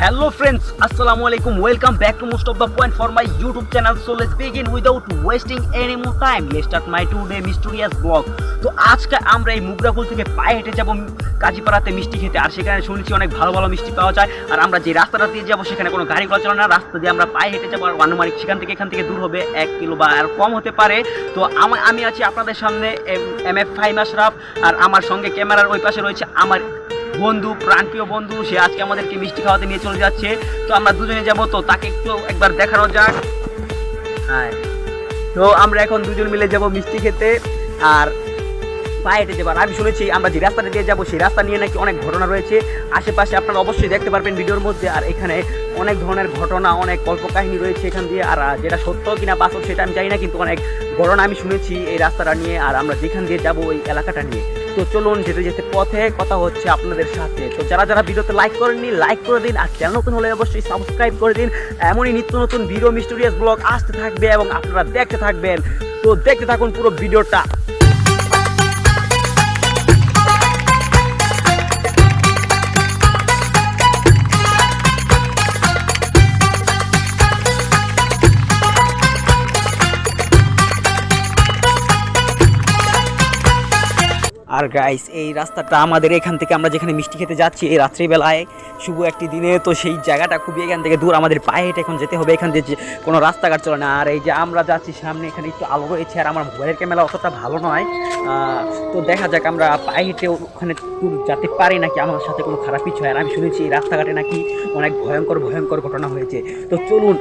Hello friends, Assalamu alaikum. Welcome back to Most of the Point for my YouTube channel. So let's begin without wasting any more time. Let's start my today mysterious vlog. তো আজকে আমরা এই মুগরাপুল থেকে পায়ে হেঁটে যাব কাজীপাড়াতে মিষ্টি খেতে। আর সেখানে শুনেছি অনেক ভালো ভালো মিষ্টি পাওয়া যায়। আর আমরা যে রাস্তাটা দিয়ে যাব সেখানে কোনো গাড়ি ঘোড়া চলে না, রাস্তা দিয়ে আমরা পায়ে হেঁটে যাবো। আর আনুমানিক এখান থেকে দূর হবে 1 কিলো বা আর কম হতে পারে। তো আমি আছি আপনাদের সামনে MF ফাহিম আশরাফ। আর আমার সঙ্গে ক্যামেরার ওই পাশে রয়েছে আমার বন্ধু, প্রাণপ্রিয় বন্ধু। সে আজকে আমাদেরকে মিষ্টি খাওয়াতে নিয়ে চলে যাচ্ছে। তো আমরা দুজনে যাব, তো তাকে একটু একবার দেখানো যাক। হ্যাঁ, তো আমরা এখন দুজন মিলে যাব মিষ্টি খেতে আর পায়ে হেঁটে যাবো। আর আমি শুনেছি আমরা যে রাস্তাটা দিয়ে যাবো সেই রাস্তা নিয়ে নাকি অনেক ঘটনা রয়েছে আশেপাশে, আপনারা অবশ্যই দেখতে পারবেন ভিডিওর মধ্যে। আর এখানে অনেক ধরনের ঘটনা, অনেক কল্পকাহিনী রয়েছে এখান দিয়ে। আর যেটা সত্য কিনা বাস্তব সেটা আমি জানি না, কিন্তু অনেক ঘটনা আমি শুনেছি এই রাস্তাটা নিয়ে আর আমরা যেখান দিয়ে যাবো ওই এলাকাটা নিয়ে। তো চলুন, যেতে যেতে পথে কথা হচ্ছে আপনাদের সাথে। তো যারা ভিডিওতে লাইক করেননি লাইক করে দিন, আর চ্যানেল নতুন হলে অবশ্যই সাবস্ক্রাইব করে দিন। এমনই নিত্য নতুন ভিডিও মিস্টেরিয়াস ব্লগ আসতে থাকবে এবং আপনারা দেখতে থাকবেন। তো দেখতে থাকুন পুরো ভিডিওটা। আর গাইস, এই রাস্তাটা আমাদের এখান থেকে আমরা যেখানে মিষ্টি খেতে যাচ্ছি এই রাত্রিবেলায় শুভ একটি দিনে, তো সেই জায়গাটা খুবই এখান থেকে দূর, আমাদের পায়ে হেঁটে এখন যেতে হবে। এখান দিয়ে যে কোনো রাস্তাঘাট চলে না। আর এই যে আমরা যাচ্ছি সামনে, এখানে একটু আলো রয়েছে আর আমার মোবাইলের ক্যামেরা অতটা ভালো নয়। তো দেখা যাক আমরা পায়ে হেঁটে ওখানে যেতে পারি নাকি আমার সাথে কোনো খারাপ কিছু হয়। আর আমি শুনেছি এই রাস্তাঘাটে নাকি অনেক ভয়ঙ্কর ঘটনা হয়েছে। তো চলুন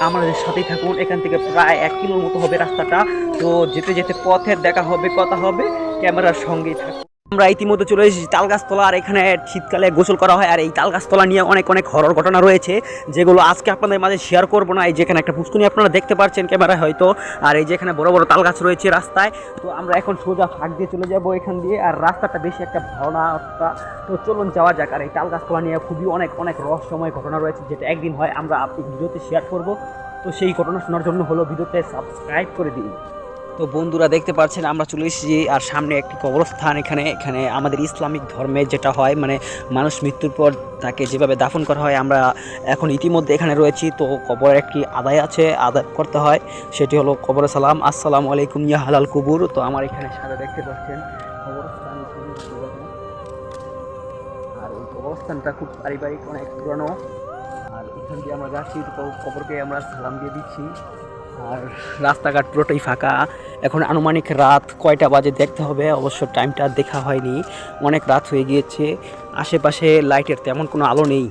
আমাদের সাথেই থাকুন। এখান থেকে প্রায় 1 কিলোর মতো হবে রাস্তাটা। তো যেতে যেতে পথের দেখা হবে, কথা হবে, ক্যামেরার সঙ্গেই থাকুন। আমরা ইতিমধ্যে চলে এসেছি তালগাছতলা। আর এখানে শীতকালে গোসল করা হয়। আর এই তালগাছতলা নিয়ে অনেক হরর ঘটনা রয়েছে যেগুলো আজকে আপনাদের মাঝে শেয়ার করবো না। এই যেখানে একটা পুষ্কুনি আপনারা দেখতে পাচ্ছেন ক্যামেরায় হয়তো, আর এই যেখানে বড় বড় তালগাছ রয়েছে রাস্তায়। তো আমরা এখন সোজা ফাঁক দিয়ে চলে যাব এখান দিয়ে। আর রাস্তাটা বেশি একটা ভালো না। তো চলুন যাওয়া যাক। আর এই তালগাছতলা নিয়ে খুবই অনেক রহস্যময় ঘটনা রয়েছে, যেটা একদিন হয় আমরা আপনি ভিডিওতে শেয়ার করব। তো সেই ঘটনা শোনার জন্য হলো ভিডিওতে সাবস্ক্রাইব করে দিন। তো বন্ধুরা দেখতে পাচ্ছেন আমরা চলে এসেছি আর সামনে একটি কবরস্থান। এখানে আমাদের ইসলামিক ধর্মে যেটা হয়, মানে মানুষ মৃত্যুর পর তাকে যেভাবে দাফন করা হয়, আমরা এখন ইতিমধ্যে এখানে রয়েছি। তো কবরের একটি আদায় আছে, আদায় করতে হয়, সেটি হলো কবরে সালাম, আসসালামু আলাইকুম ইয়া হালাল কুবুর। তো আমার এখানে সাথে দেখতে পাচ্ছেন কবরস্থান। আর এই কবরস্থানটা খুব পারিবারিক, অনেক পুরনো। আর এখান দিয়ে আমরা যাচ্ছি, তো কবরকে আমরা সালাম দিয়ে দিচ্ছি। আর রাস্তাঘাট পুরোটাই ফাঁকা। এখন আনুমানিক রাত কয়টা বাজে দেখতে হবে, অবশ্য টাইমটা দেখা হয়নি, অনেক রাত হয়ে গিয়েছে। আশেপাশে লাইটের তেমন কোনো আলো নেই।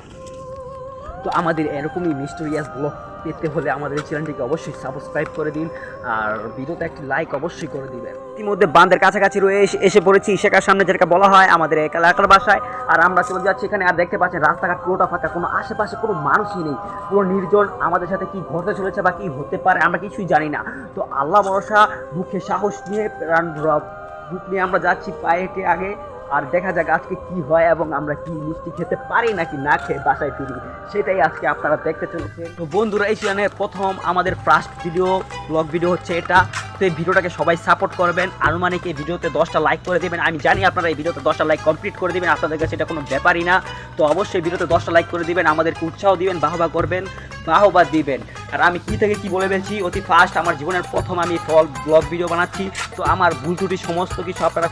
তো আমাদের এরকমই মিস্টেরিয়াস ব্লগ পেতে হলে আমাদের এই চ্যানেলটিকে অবশ্যই সাবস্ক্রাইব করে দিন আর ভিডিওতে একটি লাইক অবশ্যই করে দিবেন। ইতিমধ্যে বাঁধের কাছাকাছি এসে পড়েছি, ইশাকার সামনে, যেটা বলা হয় আমাদের এলাকার ভাষায়। আর আমরা চলে যাচ্ছি এখানে। আর দেখতে পাচ্ছেন রাস্তাঘাট পুরোটা ফাঁকা, কোনো আশেপাশে কোনো মানুষই নেই, পুরো নির্জন। আমাদের সাথে কি ঘটতে চলেছে বা কি হতে পারে আমরা কিছুই জানি না। তো আল্লাহ ভরসা, মুখে সাহস নিয়ে বুক নিয়ে আমরা যাচ্ছি পায়ে হেঁটে আগে। আর দেখা যাক আজকে কি হয় এবং আমরা কি মিষ্টি খেতে পারি নাকি না খেয়ে বাসায় ফিরি, সেটাই আজকে আপনারা দেখতে চলেছে। তো বন্ধুরা, এই চ্যানেলের প্রথম আমাদের ফার্স্ট ব্লগ ভিডিও হচ্ছে এটা। তো এই ভিডিওটাকে সবাই সাপোর্ট করবেন। আনুমানিক এই ভিডিওতে 10টা লাইক করে দেবেন। আমি জানি আপনারা এই ভিডিওতে 10টা লাইক কমপ্লিট করে দেবেন, আপনাদের কাছে এটা কোনো ব্যাপারই না। তো অবশ্যই ভিডিওতে 10টা লাইক করে দিবেন, আমাদেরকে উৎসাহ দিবেন, বাহবা দিবেন। আর আমি কি থেকে কি বলে ফেলছি, অতি ফার্স্ট আমার জীবনের প্রথম আমি ব্লগ ভিডিও বানাচ্ছি। তো আমার ভুল ত্রুটি সমস্ত কিছু আপনারা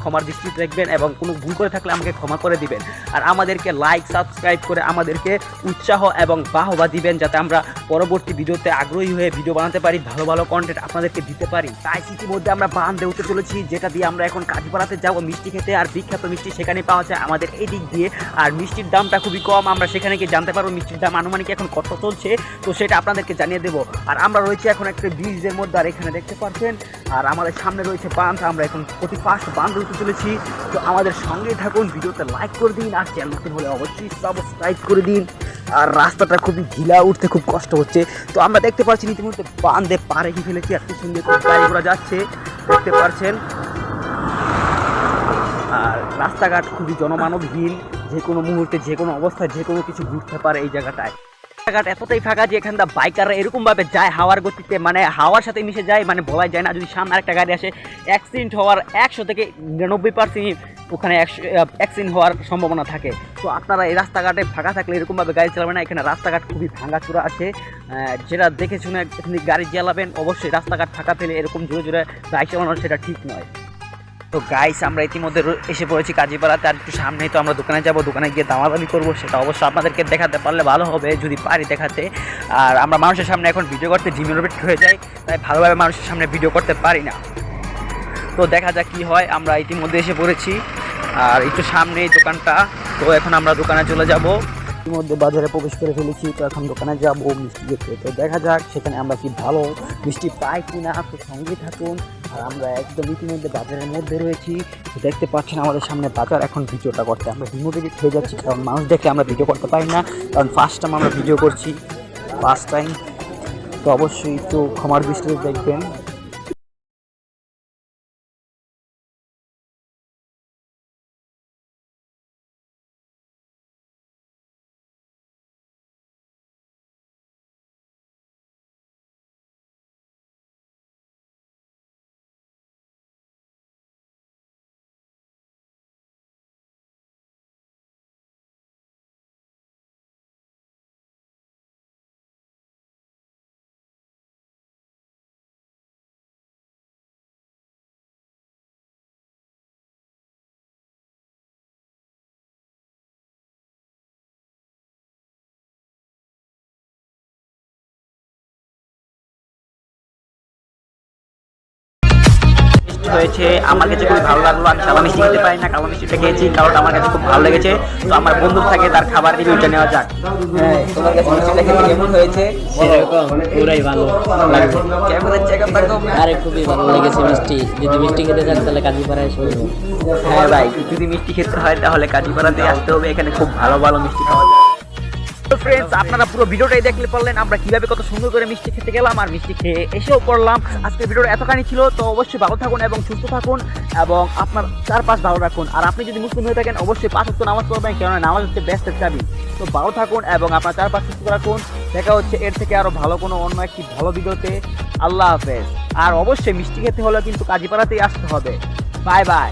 ক্ষমার দৃষ্টিতে দেখবেন এবং কোনো ভুল করে থাকলে আমাকে ক্ষমা করে দিবেন। আর আমাদেরকে লাইক সাবস্ক্রাইব করে আমাদেরকে উৎসাহ এবং বাহবা দিবেন, যাতে আমরা পরবর্তী ভিডিওতে আগ্রহী হয়ে ভিডিও বানাতে পারি, ভালো কন্টেন্ট আপনাদেরকে দিতে পারি। তাই ইতিমধ্যে আমরা বাঁধে উঠতে চলেছি, যেটা দিয়ে আমরা এখন কাজীপাড়াতে যাবো মিষ্টি খেতে। আর বিখ্যাত মিষ্টি সেখানে পাওয়া যায় আমাদের এই দিক দিয়ে। আর মিষ্টির দামটা খুবই কম, আমরা সেখানে গিয়ে জানতে পারবো মিষ্টির দাম আনুমানিক এখন কত চলছে, তো সেটা আপনাদেরকে জানিয়ে দেবো। আর আমরা রয়েছি এখন একটা ব্রিজের মধ্যে, আর এখানে দেখতে পাচ্ছেন আর আমাদের সামনে রয়েছে বাঁধ। আমরা এখন অতি ফার্স্ট বাঁধে উঠতে চলেছি। তো আমাদের সঙ্গেই থাকুন, ভিডিওতে লাইক করে দিন আর চ্যানেল নতুন হলে অবশ্যই সাবস্ক্রাইব করে দিন। আর রাস্তাটা খুবই ঢিলা, উঠতে খুব কষ্ট হচ্ছে। তো আমরা দেখতে পাচ্ছি ইতিমধ্যে বাঁধে পা রেখে ফেলেছি, আর পিছন দিয়ে খুব গাড়ি ঘোড়া যাচ্ছে দেখতে পাচ্ছেন। আর রাস্তাঘাট খুবই জনমানবহীন, যে কোনো মুহূর্তে যে কোনো অবস্থায় যে কোনো কিছু ঘুরতে পারে এই জায়গাটায়। রাস্তাঘাট এতটাই ফাঁকা যে এখানটা বাইকাররা এরকমভাবে যায় হাওয়ার গতিতে, মানে হাওয়ার সাথে মিশে যায়, মানে বলা যায় না। যদি সামনে আরেকটা গাড়ি আসে অ্যাক্সিডেন্ট হওয়ার 100 থেকে 99% ওখানে অ্যাক্সিডেন্ট হওয়ার সম্ভাবনা থাকে। তো আপনারা এই রাস্তাঘাটে ফাঁকা থাকলে এরকমভাবে গাড়ি চালাবেন না। এখানে রাস্তাঘাট খুবই ভাঙাচোরা আছে, যেটা দেখে শুনে গাড়ি চালাবেন। অবশ্যই রাস্তাঘাট ফাঁকা পেলে এরকম জোরে জোরে বাইক চালানো সেটা ঠিক নয়। তো গাইস, আমরা ইতিমধ্যে এসে পড়েছি কাজীপাড়াতে। আর একটু সামনেই তো আমরা দোকানে যাব, দোকানে গিয়ে দামাদামি করবো। সেটা অবশ্যই আপনাদেরকে দেখাতে পারলে ভালো হবে, যদি পারি দেখাতে। আর আমরা মানুষের সামনে এখন ভিডিও করতে ডিমোটিভেট হয়ে যাই, তাই ভালোভাবে মানুষের সামনে ভিডিও করতে পারি না। তো দেখা যাক কী হয়। আমরা ইতিমধ্যে এসে পড়েছি আর একটু সামনেই দোকানটা। তো এখন আমরা দোকানে চলে যাব। ইতিমধ্যে বাজারে প্রবেশ করে ফেলেছি, তো এখন দোকানে যাব মিষ্টি খেতে। তো দেখা যাক সেখানে আমরা কি ভালো মিষ্টি পাই কি না। তো সঙ্গে থাকুন। আর আমরা একদম ইতিমধ্যে বাজারের মধ্যে রয়েছি। তো দেখতে পাচ্ছেন আমাদের সামনে বাজার। এখন ভিডিওটা করতে আমরা ডিমোটিভেট হয়ে যাচ্ছি, কারণ মানুষ দেখলে আমরা ভিডিও করতে পারি না, কারণ ফার্স্ট টাইম আমরা ভিডিও করছি, ফার্স্ট টাইম। তো অবশ্যই একটু ক্ষমার দৃষ্টিতে দেখবেন। হয়েছে আমার কাছে খুব ভালো লাগলো। আমি সাদা মিষ্টি খেতে পারি না, কালো মিষ্টিটা খেয়েছি, কারণ আমার কাছে খুব ভালো লেগেছে। তো আমার বন্ধু থাকে, তার খাবার রিভিউটা নেওয়া যাক। হ্যাঁ, তোমার কাছে মিষ্টিটা খেতে কেমন হয়েছে? সেরকম পুরাই ভালো লাগছে। কেমন চেকআপ একদম? আরে খুবই ভালো লেগেছে মিষ্টি। যদি মিষ্টি খেতে চান তাহলে কাজীপাড়ায় এসে বলবো। হ্যাঁ ভাই, যদি মিষ্টি খেতে হয় তাহলে কাজীপাড়াতে আসতে হবে, এখানে খুব ভালো ভালো মিষ্টি পাওয়া যায়। তো ফ্রেন্ডস, আপনারা পুরো ভিডিওটাই দেখলে পারলেন আমরা কিভাবে কত সুন্দর করে মিষ্টি খেতে গেলাম আর মিষ্টি খেয়ে এসেও পড়লাম। আজকের ভিডিওটা এতখানি ছিল। তো অবশ্যই ভালো থাকুন এবং সুস্থ থাকুন এবং আপনার চারপাশ ভালো রাখুন। আর আপনি যদি মুসলিম হয়ে থাকেন অবশ্যই 5 ওয়াক্ত নামাজ পড়বেন, কেননা নামাজ হচ্ছে বেস্টের চাবি। তো ভালো থাকুন এবং আপনার চারপাশ সুস্থ রাখুন। দেখা হচ্ছে এর থেকে আরও ভালো কোনো অন্য একটি ভালো ভিডিওতে। আল্লাহ হাফেজ। আর অবশ্যই মিষ্টি খেতে হলে কিন্তু কাজীপাড়াতেই আসতে হবে। Bye bye.